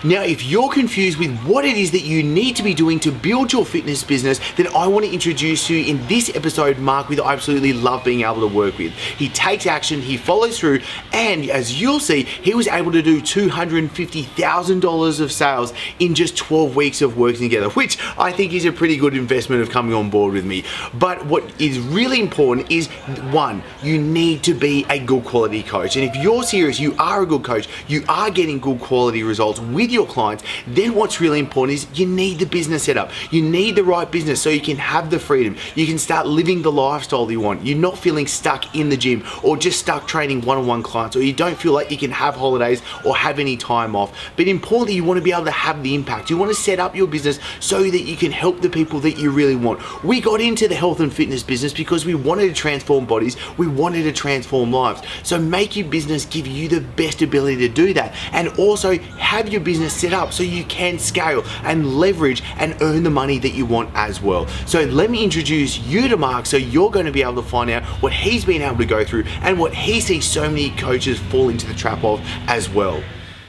Now, if you're confused with what it is that you need to be doing to build your fitness business, then I want to introduce you in this episode Mark, who I absolutely love being able to work with. He takes action, he follows through, and as you'll see, he was able to do $250,000 of sales in just 12 weeks of working together, which I think is a pretty good investment of coming on board with me. But what is really important is, one, you need to be a good quality coach. And if you're serious, you are a good coach, you are getting good quality results with your clients, then what's really important is you need the business set up. You need the right business so you can have the freedom. You can start living the lifestyle you want. You're not feeling stuck in the gym or just stuck training one-on-one clients, or you don't feel like you can have holidays or have any time off. But importantly, you want to be able to have the impact. You want to set up your business so that you can help the people that you really want. We got into the health and fitness business because we wanted to transform bodies, we wanted to transform lives. So make your business give you the best ability to do that, and also have your business set up so you can scale and leverage and earn the money that you want as well. So let me introduce you to Mark, so you're going to be able to find out what he's been able to go through and what he sees so many coaches fall into the trap of as well.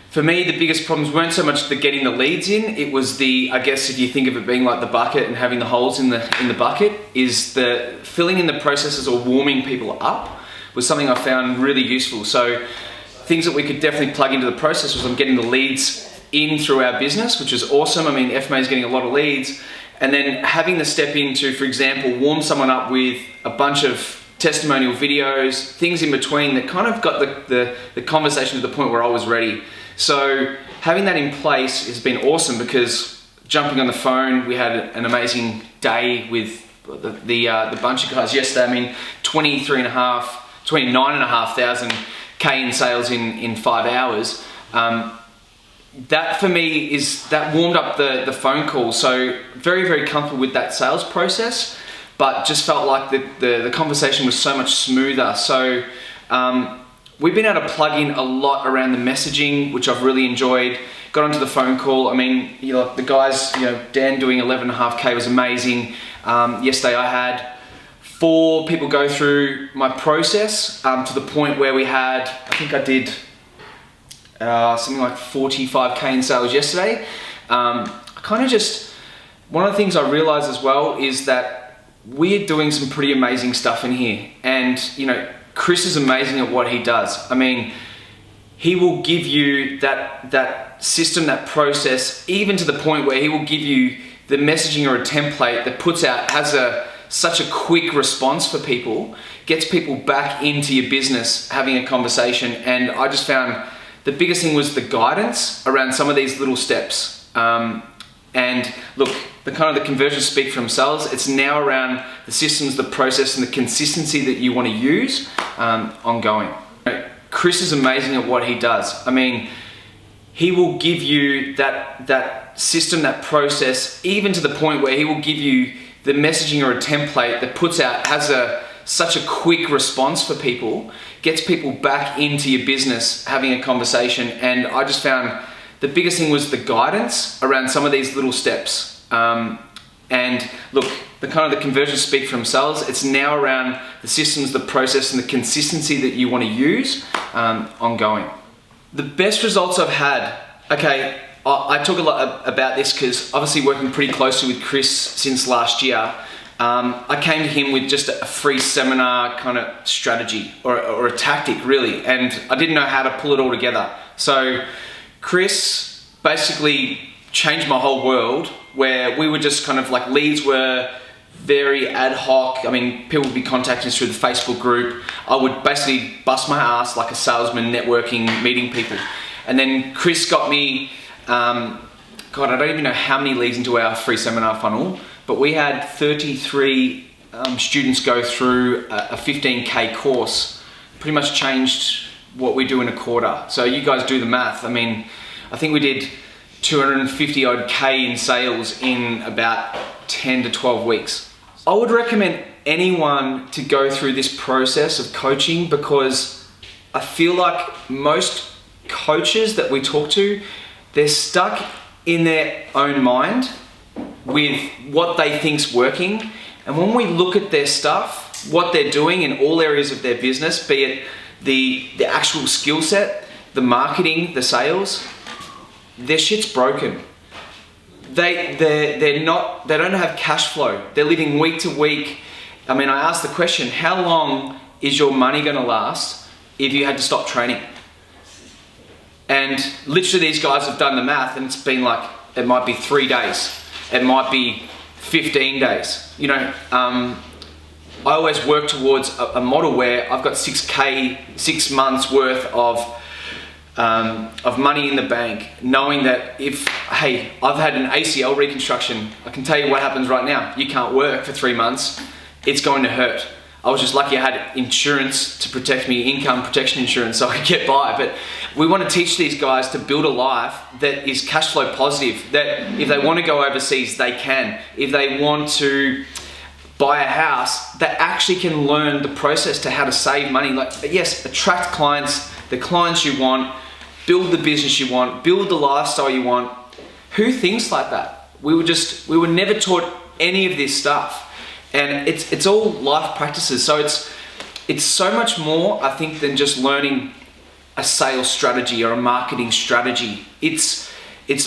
For me, the biggest problems weren't so much the getting the leads in, it was the, I guess if you think of it being like the bucket and having the holes in the bucket, is the filling in the processes or warming people up was something I found really useful. So things that we could definitely plug into the process was I'm getting the leads in through our business, which is awesome. I mean, FMA is getting a lot of leads, and then having the step into, for example, warm someone up with a bunch of testimonial videos, things in between that kind of got the conversation to the point where I was ready. So having that in place has been awesome, because jumping on the phone, we had an amazing day with the bunch of guys yesterday. I mean, 29,500 K in sales in 5 hours. That for me that warmed up the phone call. So very, very comfortable with that sales process, but just felt like the conversation was so much smoother. So we've been able to plug in a lot around the messaging, which I've really enjoyed. Got onto the phone call. I mean, you know, the guys, you know, Dan doing 11.5K was amazing. Yesterday I had 4 people go through my process to the point where we had, I think I did something like 45K in sales yesterday. I kind of just, one of the things I realized as well is that we're doing some pretty amazing stuff in here. And, you know, Chris is amazing at what he does. I mean, he will give you that system, that process, even to the point where he will give you the messaging or a template that puts out, has such a quick response for people, gets people back into your business, having a conversation. And I just found the biggest thing was the guidance around some of these little steps. And look, the conversions speak for themselves. It's now around the systems, the process, and the consistency that you want to use ongoing. Chris is amazing at what he does. I mean, he will give you that system, that process, even to the point where he will give you the messaging or a template that puts out, has such a quick response for people, gets people back into your business, having a conversation. And I just found the biggest thing was the guidance around some of these little steps. And look, the conversions speak for themselves. It's now around the systems, the process, and the consistency that you want to use ongoing. The best results I've had, okay, I talk a lot about this because obviously working pretty closely with Chris since last year, I came to him with just a free seminar kind of strategy or a tactic really, and I didn't know how to pull it all together. So Chris basically changed my whole world, where we were just kind of like, leads were very ad hoc. I mean, people would be contacting us through the Facebook group. I would basically bust my ass like a salesman, networking, meeting people. And then Chris got me, God, I don't even know how many leads into our free seminar funnel, but we had 33 students go through a 15K course. Pretty much changed what we do in a quarter. So you guys do the math. I mean, I think we did 250 odd K in sales in about 10 to 12 weeks. I would recommend anyone to go through this process of coaching, because I feel like most coaches that we talk to, they're stuck in their own mind with what they think's working. And when we look at their stuff, what they're doing in all areas of their business, be it the actual skill set, the marketing, the sales, their shit's broken. They don't have cash flow. They're living week to week. I mean, I asked the question, how long is your money going to last if you had to stop training? And literally these guys have done the math, and it's been like, it might be 3 days. It might be 15 days. You know, I always work towards a model where I've got 6 months worth of money in the bank, knowing that if, hey, I've had an ACL reconstruction, I can tell you what happens right now. You can't work for 3 months. It's going to hurt. I was just lucky I had insurance to protect me, income protection insurance, so I could get by. But we want to teach these guys to build a life that is cash flow positive, that if they want to go overseas, they can. If they want to buy a house, they actually can learn the process to how to save money. Like, yes, attract clients, the clients you want, build the business you want, build the lifestyle you want. Who thinks like that? We were never taught any of this stuff. And it's all life practices. So it's so much more, I think, than just learning a sales strategy or a marketing strategy. It's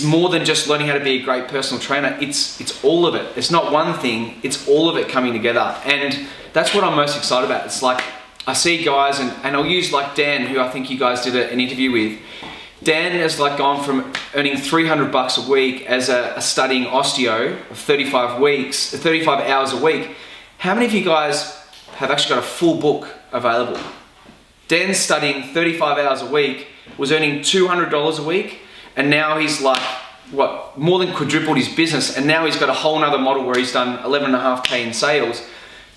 more than just learning how to be a great personal trainer. It's all of it. It's not one thing, it's all of it coming together. And that's what I'm most excited about. It's like, I see guys, and I'll use like Dan, who I think you guys did an interview with. Dan has like gone from earning $300 a week as a studying osteo of 35 hours a week. How many of you guys have actually got a full book available? Dan's studying 35 hours a week, was earning $200 a week, and now he's like, what, more than quadrupled his business, and now he's got a whole nother model where he's done 11.5K in sales,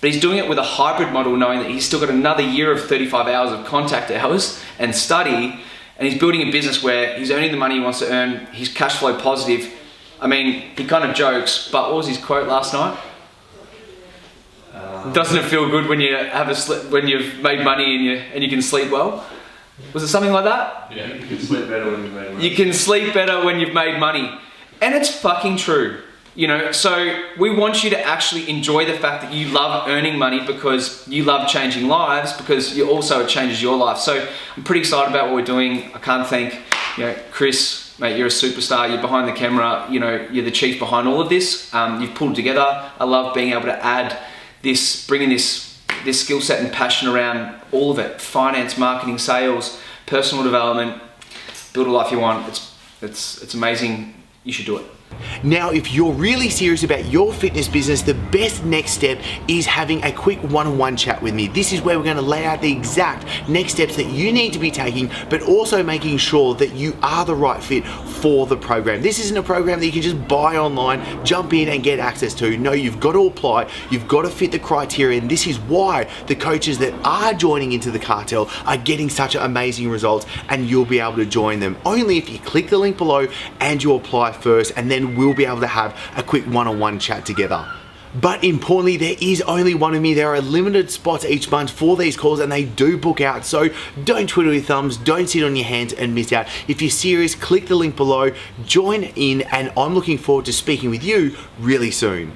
but he's doing it with a hybrid model, knowing that he's still got another year of 35 hours of contact hours and study, and he's building a business where he's earning the money he wants to earn, he's cash flow positive. I mean, he kind of jokes, but what was his quote last night? Doesn't it feel good when you when you've made money and you can sleep well? Was it something like that? Yeah, you can sleep better when you've made money. You can sleep better when you've made money. And it's fucking true. You know, so we want you to actually enjoy the fact that you love earning money because you love changing lives, because you also, it changes your life. So I'm pretty excited about what we're doing. I can't thank, you know, Chris, mate, you're a superstar. You're behind the camera. You know, you're the chief behind all of this. You've pulled together. I love being able to add this, bringing this skill set and passion around all of it. Finance, marketing, sales, personal development, build a life you want. It's amazing. You should do it. Now, if you're really serious about your fitness business, the best next step is having a quick one-on-one chat with me. This is where we're going to lay out the exact next steps that you need to be taking, but also making sure that you are the right fit for the program. This isn't a program that you can just buy online, jump in and get access to. No, you've got to apply, you've got to fit the criteria, and this is why the coaches that are joining into the cartel are getting such amazing results, and you'll be able to join them only if you click the link below and you apply first, and then we'll be able to have a quick one-on-one chat together. But importantly, there is only one of me. There are limited spots each month for these calls, and they do book out. So don't twiddle your thumbs, don't sit on your hands and miss out. If you're serious, click the link below, join in, and I'm looking forward to speaking with you really soon.